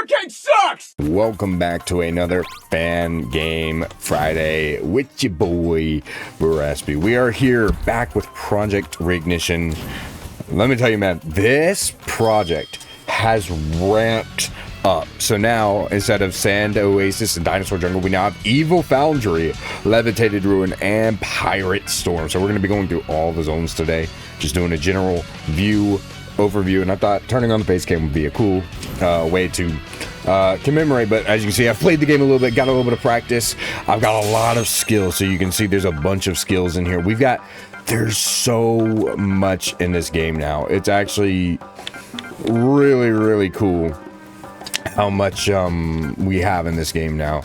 arcade sucks! Welcome back to another Fan Game Friday with your boy, Raspy. We are here back with Project Reignition. Let me tell you, man, this project has ramped up. So now, instead of Sand Oasis and Dinosaur Jungle, we now have Evil Foundry, Levitated Ruin, and Pirate Storm. So we're going to be going through all the zones today, just doing a general overview, and I thought turning on the base cam would be a cool way to commemorate. But as you can see, I've played the game a little bit, got a little bit of practice. I've got a lot of skills, so you can see there's a bunch of skills in here. There's so much in this game now. It's actually really cool how much we have in this game now.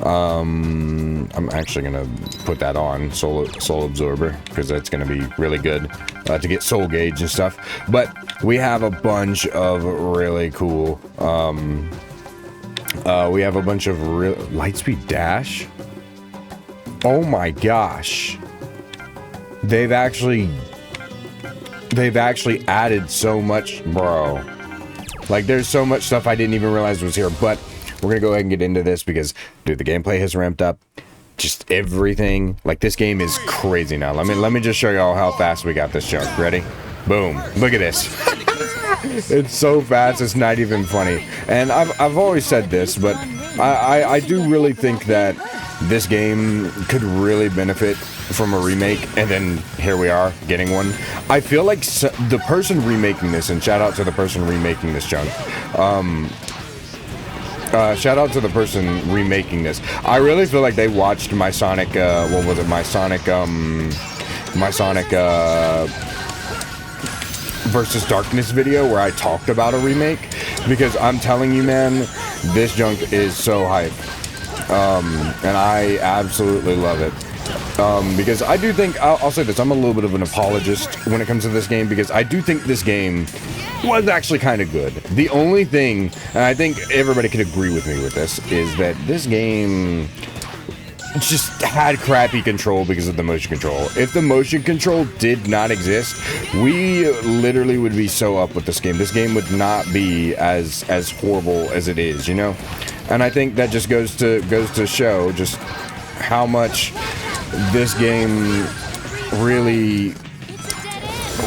I'm actually gonna put that on soul absorber, because that's gonna be really good to get soul gauge and stuff. But we have a bunch of really cool we have a bunch of real Lightspeed Dash. Oh my gosh, they've actually added so much, bro. Like, there's so much stuff I didn't even realize was here. But we're gonna go ahead and get into this because, dude, the gameplay has ramped up. Just everything. Like, this game is crazy now. Let me just show y'all how fast we got this junk. Ready? Boom. Look at this. It's so fast, it's not even funny. And I've always said this, but I do really think that this game could really benefit from a remake, and then here we are getting one. I feel like the person remaking this, and shout out to the person remaking this junk, shout out to the person remaking this. I really feel like they watched my Sonic what was it, my Sonic versus Darkness video where I talked about a remake, because I'm telling you, man, this junk is so hype. And I absolutely love it. Because I do think, I'll say this, I'm a little bit of an apologist when it comes to this game, because I do think this game was actually kind of good. The only thing, and I think everybody could agree with me with this, is that this game just had crappy control because of the motion control. If the motion control did not exist, we literally would be so up with this game. This game would not be as horrible as it is, you know? And I think that just goes to show just how much this game really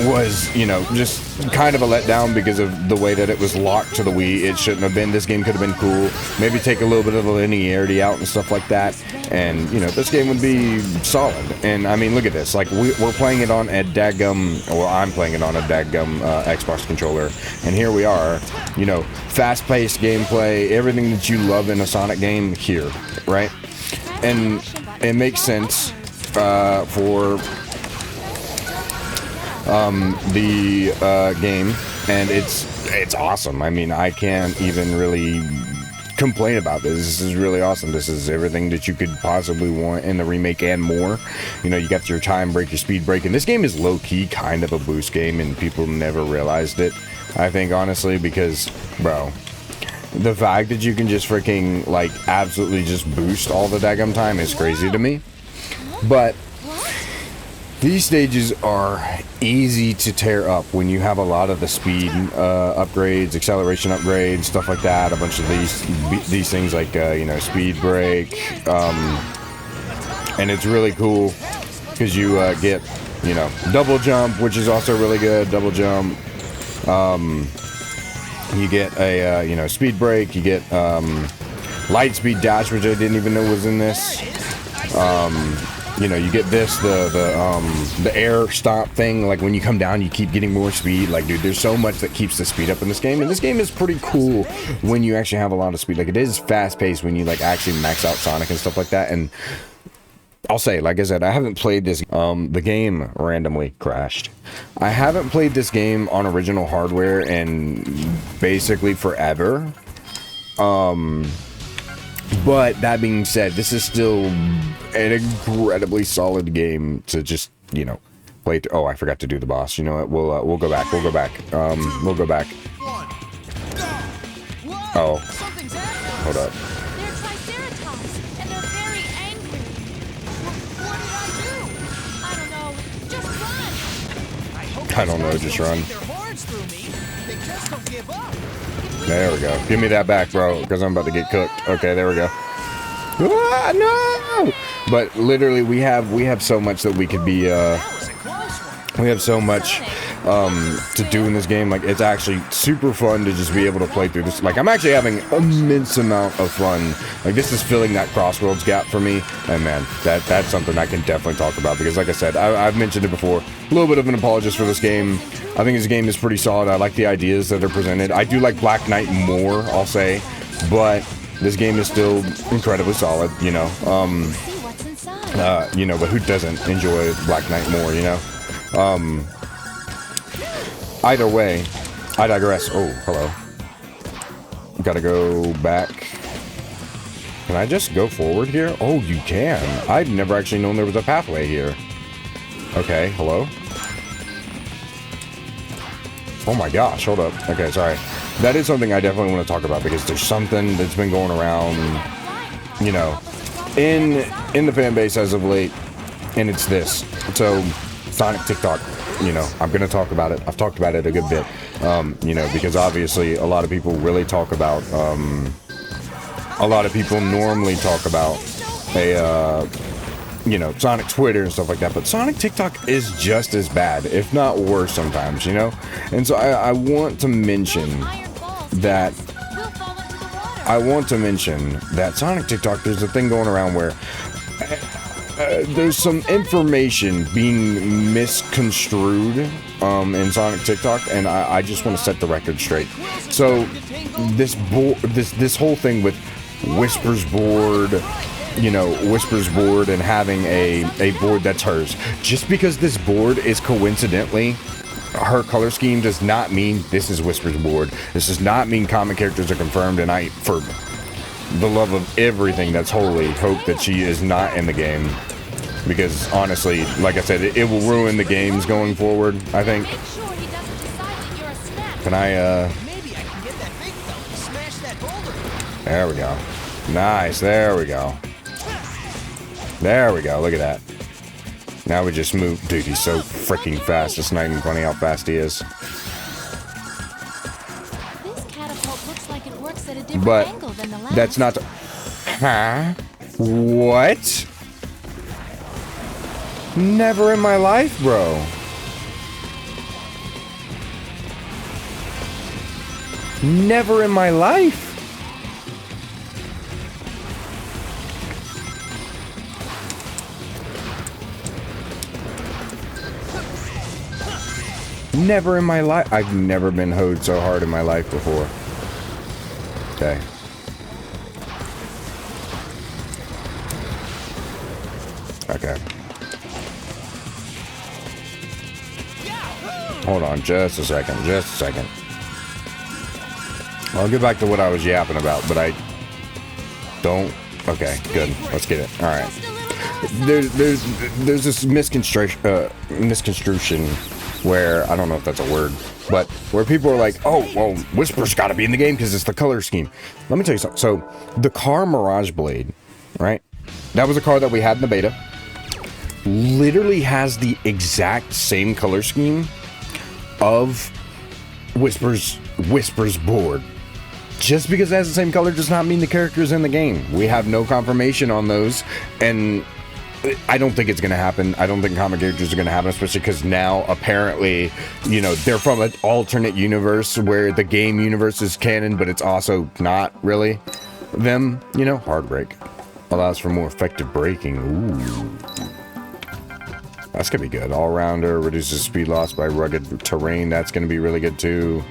was, you know, just kind of a letdown because of the way that it was locked to the Wii. It shouldn't have been. This game could have been cool. Maybe take a little bit of the linearity out and stuff like that, and, you know, this game would be solid. And I mean, look at this. Like, we're playing it on a dadgum, well, I'm playing it on a dadgum Xbox controller, and here we are, you know, fast-paced gameplay, everything that you love in a Sonic game here, right? And it makes sense for the game, and it's awesome. I mean, I can't even really complain about this. This is really awesome. This is everything that you could possibly want in the remake and more. You know, you got your time break, your speed break, and this game is low-key kind of a boost game, and people never realized it, I think, honestly, because, bro, the fact that you can just freaking, like, absolutely just boost all the daggum time is crazy to me. But these stages are easy to tear up when you have a lot of the speed upgrades, acceleration upgrades, stuff like that. A bunch of these things like, you know, speed break. And it's really cool because you get, you know, double jump, which is also really good. Double jump. You get a, you know, speed break. You get light speed dash, which I didn't even know was in this. You know, you get this, the air stop thing. Like, when you come down, you keep getting more speed. Like, dude, there's so much that keeps the speed up in this game. And this game is pretty cool when you actually have a lot of speed. Like, it is fast-paced when you, like, actually max out Sonic and stuff like that. And I'll say, like I said, I haven't played this. The game randomly crashed. I haven't played this game on original hardware in basically forever. But that being said, this is still an incredibly solid game to just, you know, play through. Oh, I forgot to do the boss. You know what? We'll go back. We'll go back. We'll go back. Oh, hold up. They're Triceratops, and they're very angry. What did I do? I don't know. Just run. I don't know. Just run. Their horns through me. They just don't give up. There we go. Give me that back, bro, because I'm about to get cooked. Okay, there we go. Ah, no! But literally, we have so much that we could be. We have so much to do in this game. Like, it's actually super fun to just be able to play through this. Like, I'm actually having immense amount of fun. Like, this is filling that Crossroads gap for me. And man, that's something I can definitely talk about, because like I said, I've mentioned it before, a little bit of an apologist for this game. I think this game is pretty solid. I like the ideas that are presented. I do like Black Knight more, I'll say, but this game is still incredibly solid, you know. You know, but who doesn't enjoy Black Knight more, you know? Either way, I digress. Oh, hello. Gotta go back. Can I just go forward here? Oh, you can. I'd never actually known there was a pathway here. Okay, hello. Oh my gosh, hold up. Okay, sorry. That is something I definitely want to talk about, because there's something that's been going around, you know, in the fan base as of late, and it's this. So, Sonic TikTok, you know, I'm going to talk about it. I've talked about it a good bit, you know, because obviously a lot of people really talk about, a lot of people normally talk about you know, Sonic Twitter and stuff like that, but Sonic TikTok is just as bad, if not worse sometimes, you know? And so I want to mention that, Sonic TikTok, there's a thing going around where there's some information being misconstrued in Sonic TikTok, and I just want to set the record straight. So this whole thing with Whisper's board, you know, Whisper's board, and having a board that's hers, just because this board is coincidentally her color scheme does not mean this is Whisper's board. This does not mean common characters are confirmed, and I, for the love of everything that's holy, hope that she is not in the game, because honestly, like I said, it will ruin the games going forward, I think. Can I Maybe I can get that big fella to smash that boulder. there we go. Nice, there we go. There we go, look at that. Now we just move. Dude, he's so freaking fast. It's not even funny how fast he is. This catapult looks like it works at a different But angle than the last. that's not. Huh? What? Never in my life, bro. Never in my life. Never in my life. I've never been hoed so hard in my life before. Okay. Okay. Hold on just a second. Just a second. I'll get back to what I was yapping about, but I don't. Okay, good. Let's get it. All right. There's this misconstruction where, I don't know if that's a word, but where people are like, oh, well, Whisper's got to be in the game because it's the color scheme. Let me tell you something. So the car Mirage Blade, right? That was a car that we had in the beta. Literally has the exact same color scheme of Whisper's board. Just because it has the same color does not mean the character is in the game. We have no confirmation on those, and I don't think it's going to happen. I don't think comic characters are going to happen, especially because now, apparently, you know, they're from an alternate universe where the game universe is canon, but it's also not really them, you know. Hard brake allows for more effective braking. Ooh. That's going to be good. All-rounder, reduces speed loss by rugged terrain. That's going to be really good, too.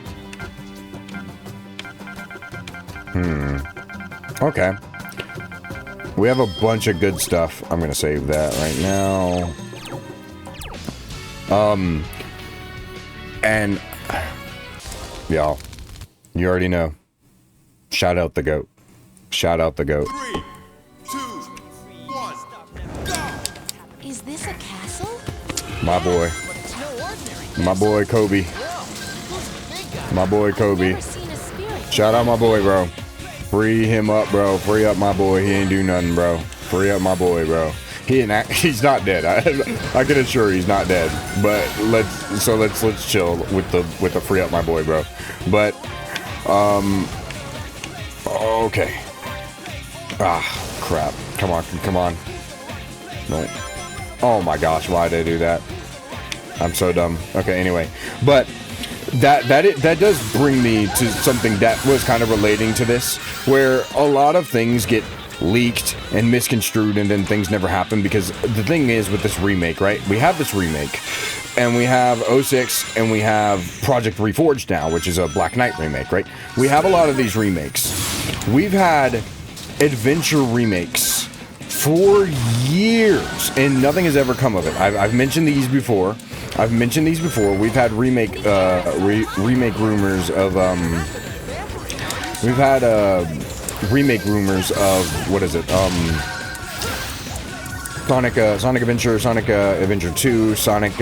Okay. We have a bunch of good stuff. I'm going to save that right now. And y'all, you already know. Shout out the GOAT. Shout out the GOAT. 3, 2, 1, go! Is this a castle? My boy. But it's no ordinary. My boy Kobe. My boy Kobe. Never seen a spirit. Shout out my boy, bro. Free him up, bro. Free up my boy. He ain't do nothing, bro. Free up my boy, bro. He's not dead. I can assure he's not dead. But let's chill with the free up my boy, bro. But Okay. Ah, crap. Come on, come on. No. Oh my gosh, why did I do that? I'm so dumb. Okay, anyway. But that does bring me to something that was kind of relating to this, where a lot of things get leaked and misconstrued and then things never happen, because the thing is with this remake, right? We have this remake and we have 06 and we have Project Reforged now, which is a Black Knight remake, right? We have a lot of these remakes. We've had adventure remakes for years and nothing has ever come of it. I've mentioned these before. We've had remake rumors of we've had remake rumors of, what is it, Sonic Adventure, Sonic Adventure 2, Sonic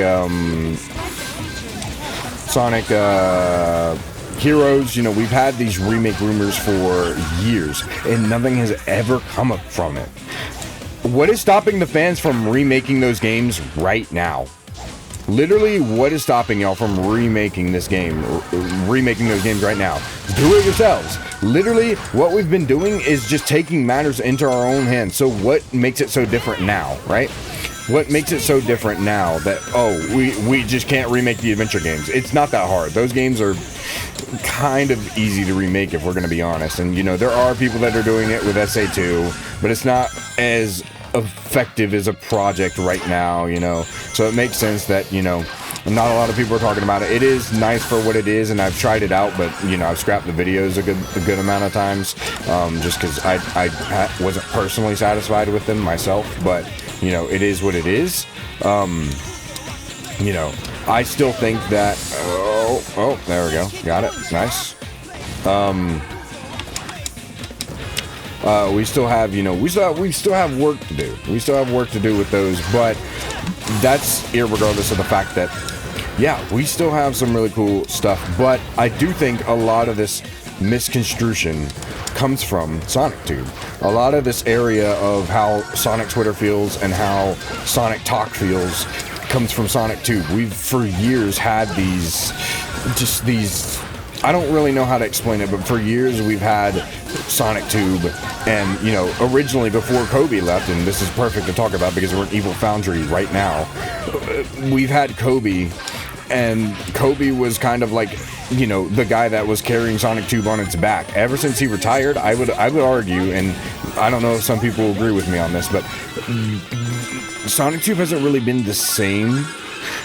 Heroes. You know, we've had these remake rumors for years and nothing has ever come up from it. What is stopping the fans from remaking those games right now? Literally, what is stopping y'all from remaking this game, remaking those games right now? Do it yourselves. Literally, what we've been doing is just taking matters into our own hands. So what makes it so different now, right? What makes it so different now that, oh, we just can't remake the adventure games? It's not that hard. Those games are kind of easy to remake, if we're going to be honest. And, you know, there are people that are doing it with SA2, but it's not as effective as a project right now, you know. So it makes sense that, you know, not a lot of people are talking about it. It is nice for what it is, and I've tried it out, but, you know, I've scrapped the videos a good amount of times, just because I wasn't personally satisfied with them myself. But, you know, it is what it is. You know, I still think that, oh, there we go, got it, nice. We still have, you know, we still have work to do. We still have work to do with those, but that's irregardless of the fact that, yeah, we still have some really cool stuff. But I do think a lot of this misconstruction comes from SonicTube. A lot of this area of how Sonic Twitter feels and how Sonic Talk feels comes from SonicTube. We've for years had these, I don't really know how to explain it, but for years we've had SonicTube, and, you know, originally before Kobe left, and this is perfect to talk about because we're in Evil Foundry right now, we've had Kobe, and Kobe was kind of like, you know, the guy that was carrying SonicTube on its back. Ever since he retired, I would argue, and I don't know if some people will agree with me on this, but SonicTube hasn't really been the same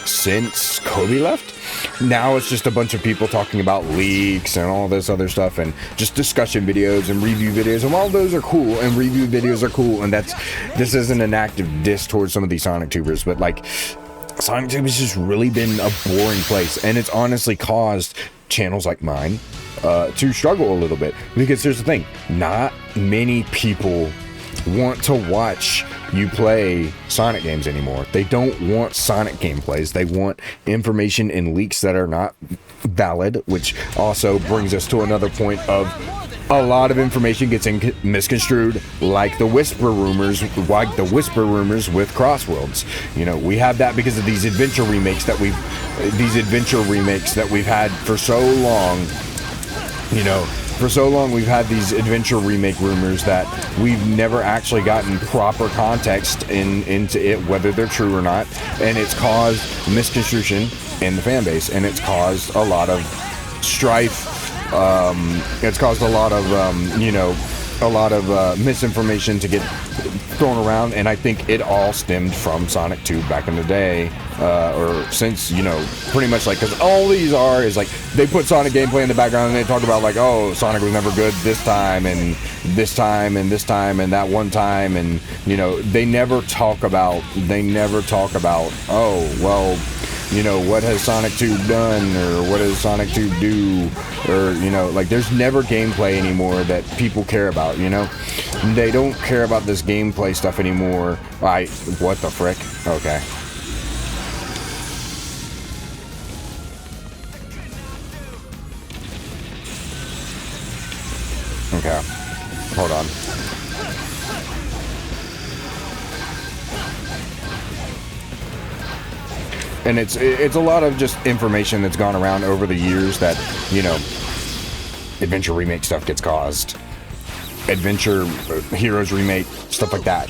since Kobe left. Now it's just a bunch of people talking about leaks and all this other stuff, and just discussion videos and review videos, and while those are cool and review videos are cool, and this isn't an active diss towards some of these Sonic tubers, but like, SonicTube has just really been a boring place, and it's honestly caused channels like mine to struggle a little bit, because here's the thing, not many people want to watch you play Sonic games anymore. They don't want Sonic gameplays. They want information and leaks that are not valid, which also brings us to another point of a lot of information gets misconstrued, like the whisper rumors with Crossworlds. You know, we have that because of these adventure remakes that we've had for so long. You know, for so long we've had these adventure remake rumors that we've never actually gotten proper context into it, whether they're true or not, and it's caused misconstruction in the fan base, and it's caused a lot of strife. It's caused a lot of misinformation to get thrown around, and I think it all stemmed from SonicTube back in the day, or since, you know, pretty much, like, because all these are is like they put Sonic gameplay in the background and they talk about like, oh, Sonic was never good this time and this time and this time and that one time, and, you know, they never talk about oh, well, you know, what has SonicTube done, or what does SonicTube do, or, you know, like, there's never gameplay anymore that people care about, you know? They don't care about this gameplay stuff anymore. What the frick? Okay. Okay. Hold on. And it's a lot of just information that's gone around over the years that, you know, Adventure Remake stuff gets caused. Adventure Heroes Remake, stuff like that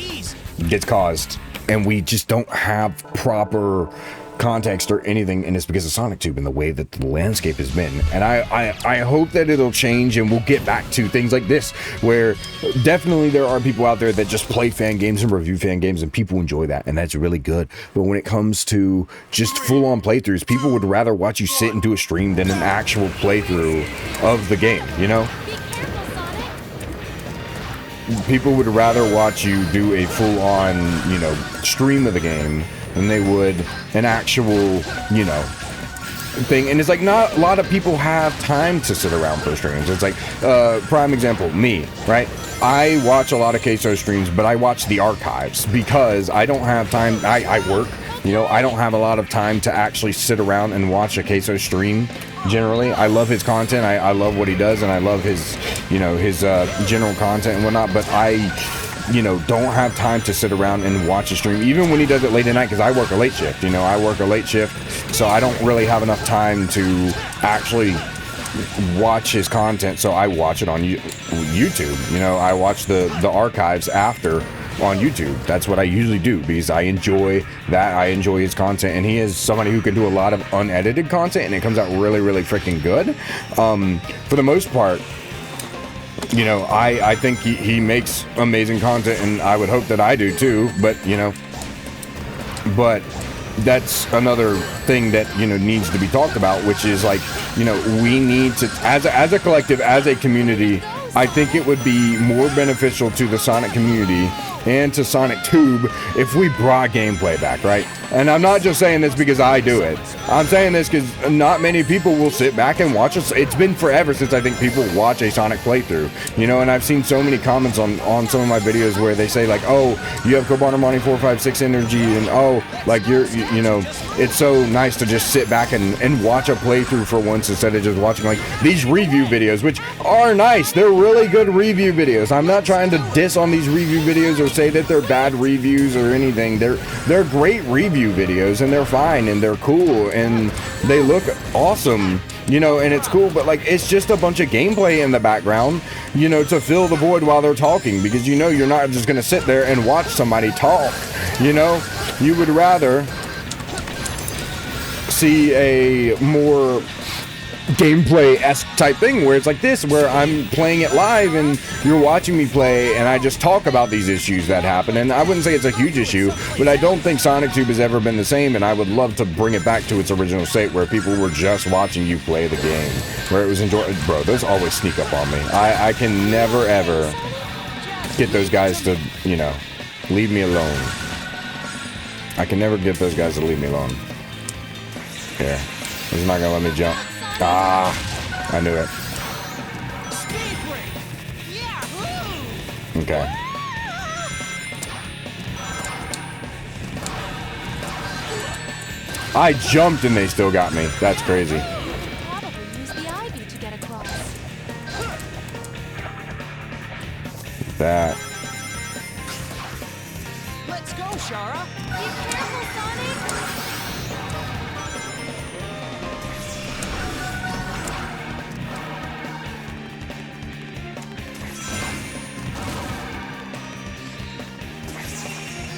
gets caused. And we just don't have proper context or anything, and it's because of Sonic Tube and the way that the landscape has been. And I hope that it'll change and we'll get back to things like this, where definitely there are people out there that just play fan games and review fan games, and people enjoy that, and that's really good. But when it comes to just full-on playthroughs, people would rather watch you sit and do a stream than an actual playthrough of the game, you know? People would rather watch you do a full-on, you know, stream of the game than they would an actual, you know, thing. And it's like, not a lot of people have time to sit around for streams. It's like, prime example, me, right? I watch a lot of Queso streams, but I watch the archives because I don't have time. I work, you know, I don't have a lot of time to actually sit around and watch a Queso stream. Generally, I love his content. I love what he does, and I love his, you know, his general content and whatnot. But I, you know, don't have time to sit around and watch a stream, even when he does it late at night, because I work a late shift. You know, I work a late shift, so I don't really have enough time to actually watch his content. So I watch it on YouTube. You know, I watch the archives after on YouTube. That's what I usually do because I enjoy that. I enjoy his content, and he is somebody who can do a lot of unedited content, and it comes out really, really freaking good. For the most part, you know, I think he makes amazing content, and I would hope that I do too, but, you know, but that's another thing that, you know, needs to be talked about, which is like, you know, we need to, as a collective, as a community, I think it would be more beneficial to the Sonic community and to Sonic Tube if we brought gameplay back, right? And I'm not just saying this because I do it. I'm saying this because not many people will sit back and watch us. It's been forever since I think people watch a Sonic playthrough, you know, and I've seen so many comments on some of my videos where they say like, oh, you have Cobalt Armani 456 energy, and oh, like you know, it's so nice to just sit back and watch a playthrough for once instead of just watching like these review videos, which are nice. They're really good review videos. I'm not trying to diss on these review videos or say that they're bad reviews or anything. They're great review videos, and they're fine, and they're cool, and they look awesome, you know, and it's cool, but like it's just a bunch of gameplay in the background, you know, to fill the void while they're talking, because you know you're not just gonna sit there and watch somebody talk, you know. You would rather see a more gameplay-esque type thing where it's like this, where I'm playing it live and you're watching me play, and I just talk about these issues that happen. And I wouldn't say it's a huge issue, but I don't think Sonic Tube has ever been the same, and I would love to bring it back to its original state where people were just watching you play the game, where it was enjoyable. Bro, those always sneak up on me. I can never ever get those guys to, you know, leave me alone. I can never get those guys to leave me alone. Here, he's not gonna let me jump. Ah, I knew it. Okay. I jumped and they still got me. That's crazy. That. Let's go, Shara. Be careful, Sonic.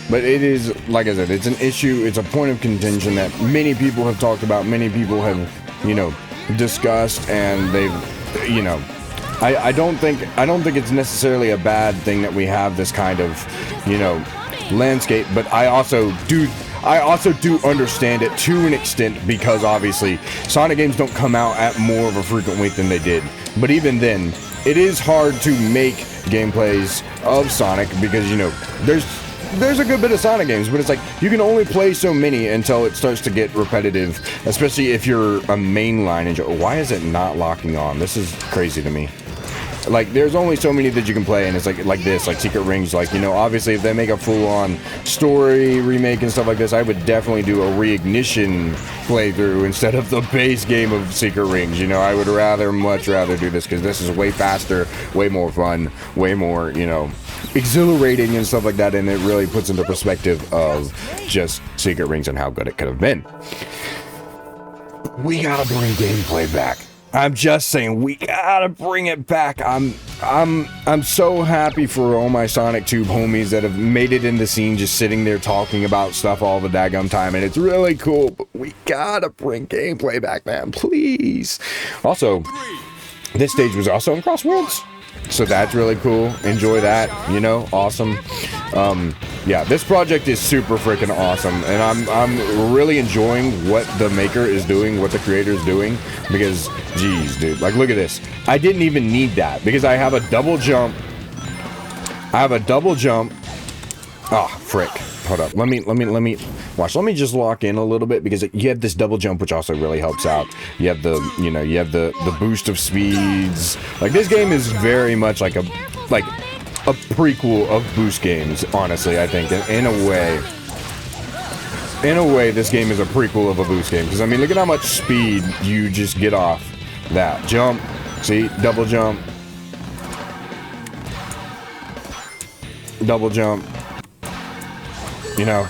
But it is, like I said, it's an issue, it's a point of contention that many people have talked about, many people have, you know, discussed, and they've, you know, I don't think it's necessarily a bad thing that we have this kind of, you know, landscape, but I also do understand it to an extent, because obviously Sonic games don't come out at more of a frequent wait than they did. But even then, it is hard to make gameplays of Sonic because, you know, there's a good bit of Sonic games, but it's like you can only play so many until it starts to get repetitive, especially if you're a mainline enjoyer. Why is it not locking on? This is crazy to me. Like, there's only so many that you can play, and it's like this, like Secret Rings. Like, you know, obviously if they make a full-on story remake and stuff like this, I would definitely do a Reignition playthrough instead of the base game of Secret Rings. You know, I would much rather do this, because this is way faster, way more fun, way more, you know, exhilarating and stuff like that, and it really puts into perspective of just Secret Rings and how good it could have been. We gotta bring gameplay back. I'm just saying, we gotta bring it back. I'm so happy for all my Sonic Tube homies that have made it in the scene, just sitting there talking about stuff all the daggum time, and it's really cool. But we gotta bring gameplay back, man, please. Also, this stage was also in Cross Worlds, so that's really cool. Enjoy that, you know, awesome. Yeah, this project is super freaking awesome, and I'm really enjoying what the maker is doing, what the creator is doing, because, geez, dude, like, look at this. I didn't even need that, because I have a double jump. Oh, frick. Hold up. Let me watch. Let me just lock in a little bit, because you have this double jump, which also really helps out. You have the, you know, you have the boost of speeds. Like, this game is very much like a prequel of boost games, honestly, I think, in a way. In a way, this game is a prequel of a boost game, because, I mean, look at how much speed you just get off that. Jump. See? Double jump. Double jump. You know,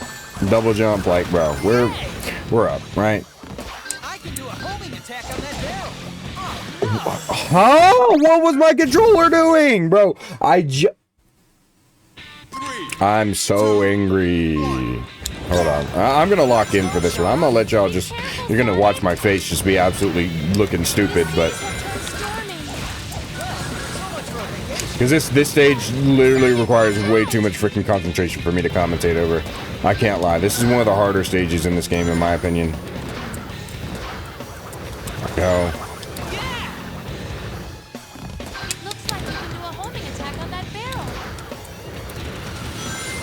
double jump, like, bro, we're up, right? I can do a homing attack on that barrel. Huh? What was my controller doing, bro? I'm so angry. Hold on. I'm gonna lock in for this one. I'm gonna let y'all just, you're gonna watch my face just be absolutely looking stupid, but because this stage literally requires way too much freaking concentration for me to commentate over. I can't lie. This is one of the harder stages in this game, in my opinion. Go. Looks like you can do a homing attack on that barrel.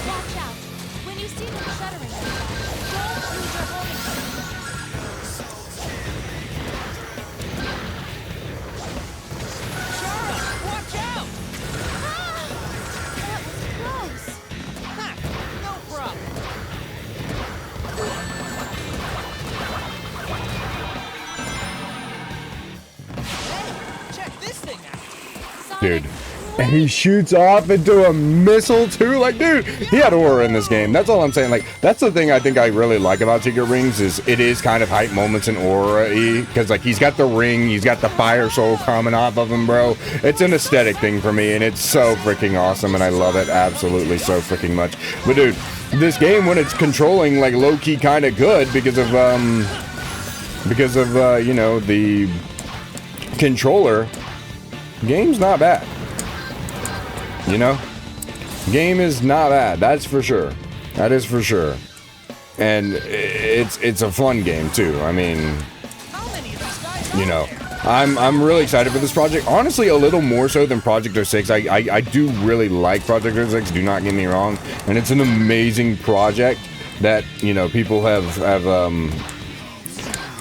Watch out. When you see them shuddering like that, don't use your homing Charlotte, watch out! That was close. Ha! No problem. Hey, check this thing out. Sonic, Dude. And he shoots off into a missile too. Like, dude, he had aura in this game. That's all I'm saying. Like, that's the thing I think I really like about Secret Rings, is it is kind of hype moments in aura-y. Because, like, he's got the ring, he's got the fire soul coming off of him, bro. It's an aesthetic thing for me, and it's so freaking awesome, and I love it absolutely so freaking much. But, dude, this game, when it's controlling, like, low-key kind of good because of, you know, the controller, game's not bad. You know, game is not bad. That's for sure. That is for sure. And it's a fun game too. I mean, How many of these guys you know, I'm really excited for this project. Honestly, a little more so than Project 06. I do really like Project 06. Do not get me wrong. And it's an amazing project that, you know, people have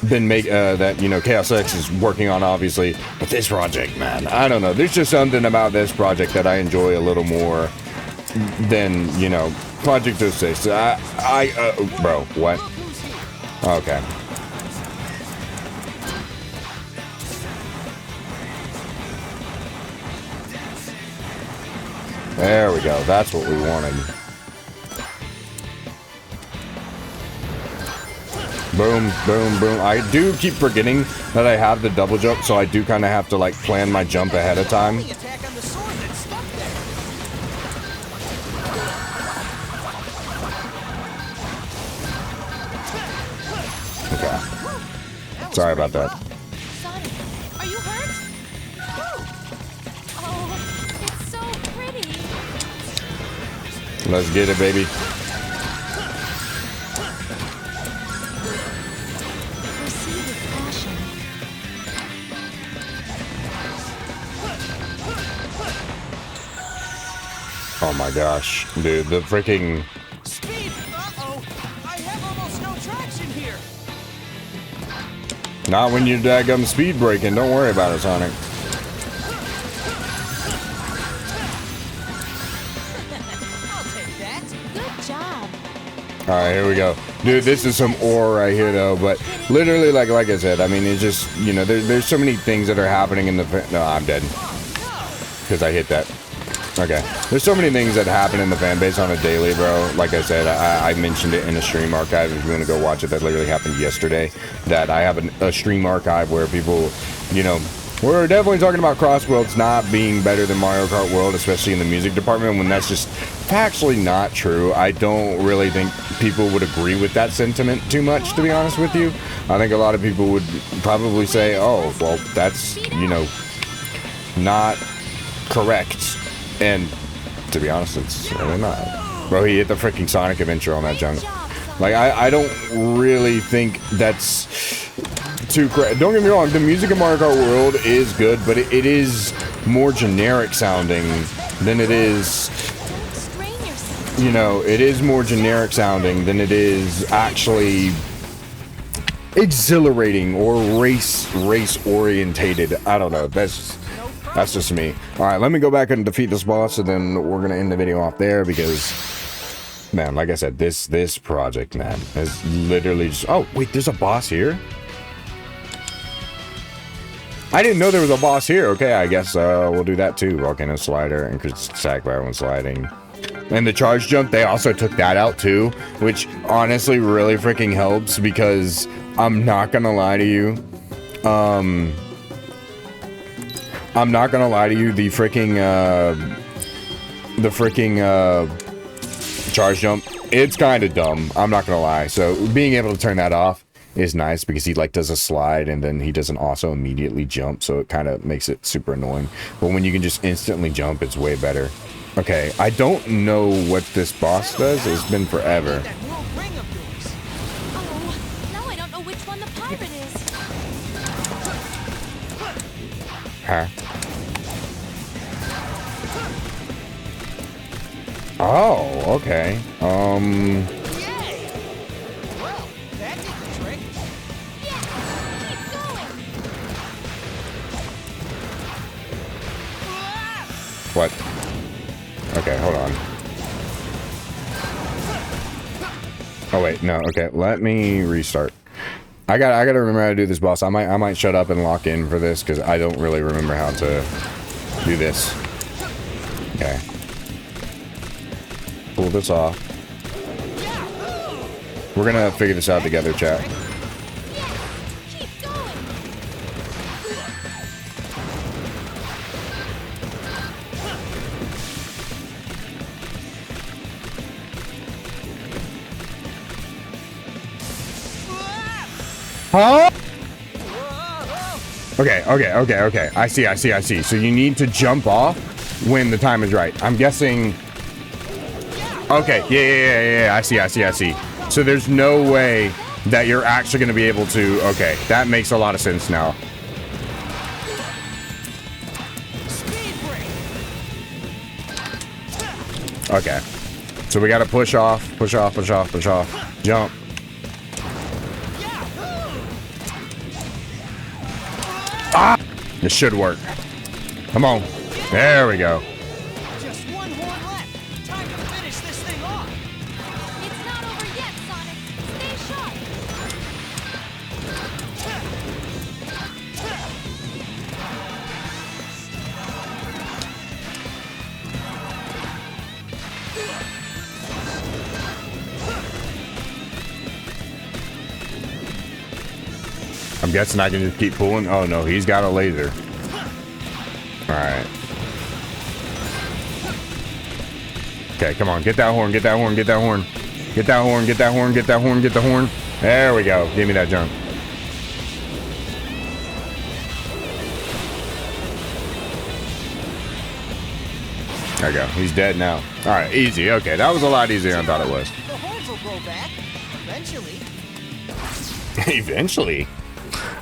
been that, you know, Chaos X is working on, obviously. But this project, man, I don't know, there's just something about this project that I enjoy a little more than, you know, Project 06. Bro, what? Okay. There we go. That's what we wanted. Boom, boom, boom. I do keep forgetting that I have the double jump, so I do kind of have to, like, plan my jump ahead of time. homing attack on the sword that's stuck there. Okay. Sorry about that. Sonic, are you hurt? Oh, it's so pretty. Let's get it, baby. Proceed with caution. Oh my gosh. Dude, the freaking... Speed! Uh-oh! I have almost no traction here. Not when you're daggum speed breaking. Don't worry about it, Sonic. I'll take that. Good job. Alright, here we go. Dude, this is some ore right here, though. But literally, like I said, I mean, it's just, you know, there's so many things that are happening in the... No, I'm dead. Because I hit that. Okay. There's so many things that happen in the fan base on a daily, bro. Like I said, I mentioned it in a stream archive. If you want to go watch it, that literally happened yesterday. That I have a stream archive where people, you know, we're definitely talking about Crossworlds not being better than Mario Kart World, especially in the music department, when that's just factually not true. I don't really think people would agree with that sentiment too much, to be honest with you. I think a lot of people would probably say, oh, well, that's, you know, not correct. And to be honest, it's really not. Bro, he hit the freaking Sonic Adventure on that junk. Like, I don't really think that's too correct. Don't get me wrong, the music in Mario Kart World is good, but it is more generic sounding than it is, you know, it is more generic sounding than it is actually exhilarating or race orientated. I don't know. That's just me. All right, let me go back and defeat this boss, and then we're gonna end the video off there because, man, like I said, this project, man, is literally just. Oh wait, there's a boss here. I didn't know there was a boss here. Okay, I guess we'll do that too. Volcano slider, increase attack by when sliding. And the charge jump, they also took that out too, which honestly really freaking helps because I'm not gonna lie to you. I'm not gonna lie to you, the freaking charge jump, it's kind of dumb. I'm not gonna lie. So being able to turn that off is nice because he like does a slide and then he doesn't also immediately jump, so it kind of makes it super annoying. But when you can just instantly jump, it's way better. Okay, I don't know what this boss does. It's been forever. Oh, now I don't know which one the pirate is. Huh? Oh, okay. Yay! Well, that did the trick. Yeah, keep going. What? Okay, hold on. Oh wait, no. Okay, let me restart. I gotta remember how to do this boss. I might shut up and lock in for this because I don't really remember how to do this. Okay. Pull this off. We're gonna figure this out together, chat. Yeah, keep going. Huh? Okay. I see. So you need to jump off when the time is right. I'm guessing. Okay, yeah. I see. So there's no way that you're actually going to be able to. Okay, that makes a lot of sense now. Okay, so we got to push off, jump. Ah, this should work. Come on, there we go. Just one horn left. Time to finish this thing off. It's not over yet, Sonic. Stay sharp. I'm guessing I can just keep pulling. Oh no, he's got a laser. All right. Okay, come on, get that horn. Get the horn. There we go. Give me that junk. There we go. He's dead now. All right, easy. Okay, that was a lot easier than I thought it was. The horns will grow back. Eventually. Eventually.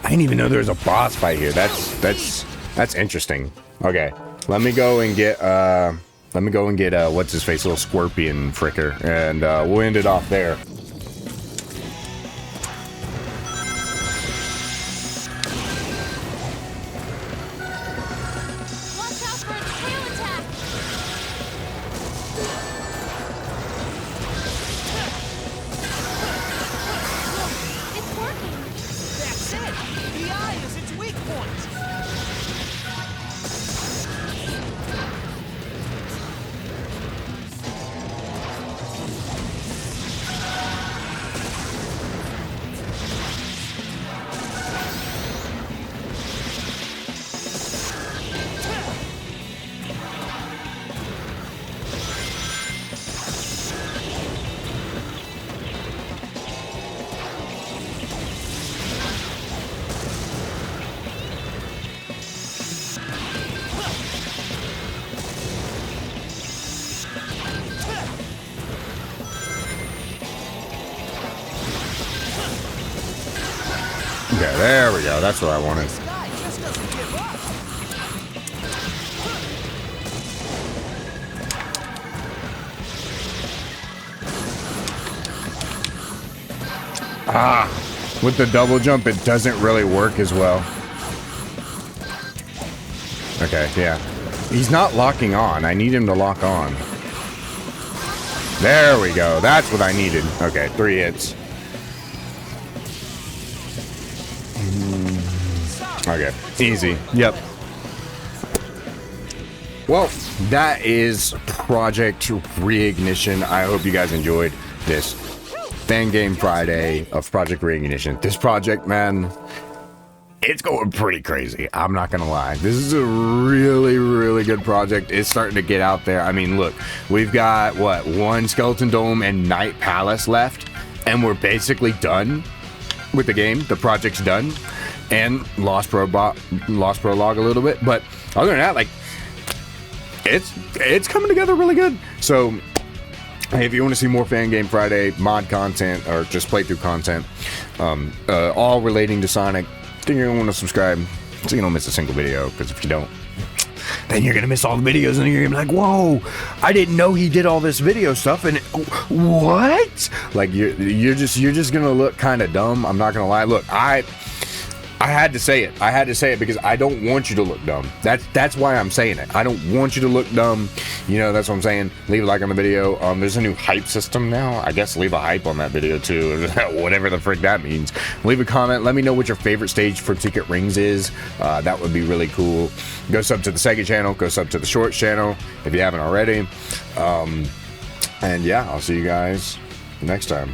I didn't even know there was a boss fight here. That's interesting. Okay, let me go and get what's his face, little scorpion fricker, and we'll end it off there. Watch out for its tail attack. It's working. That's it. The eye is its weak point. Okay, there we go. That's what I wanted. This guy just doesn't give up. With the double jump, it doesn't really work as well. Okay, yeah. He's not locking on. I need him to lock on. There we go. That's what I needed. Okay, 3 hits. Okay, easy. Yep. Well, that is Project Reignition. I hope you guys enjoyed this Fan Game Friday of Project Reignition. This project, man, it's going pretty crazy. I'm not gonna lie. This is a really, really good project. It's starting to get out there. I mean, look, we've got what, 1 Skeleton Dome and Night Palace left, and we're basically done with the game. The project's done, and lost prologue a little bit. But other than that, like, it's coming together really good. So hey, if you want to see more Fan Game Friday mod content or just playthrough content, all relating to Sonic, then you're going to want to subscribe so you don't miss a single video, because if you don't, then you're going to miss all the videos and you're going to be like, whoa, I didn't know he did all this video stuff, and what? Like, you're just going to look kind of dumb. I'm not going to lie. Look, I had to say it. I had to say it because I don't want you to look dumb. That's why I'm saying it. I don't want you to look dumb. You know, that's what I'm saying. Leave a like on the video. There's a new hype system now. I guess leave a hype on that video too. Whatever the frick that means. Leave a comment. Let me know what your favorite stage for Secret Rings is. That would be really cool. Go sub to the second channel. Go sub to the Shorts channel if you haven't already. And yeah, I'll see you guys next time.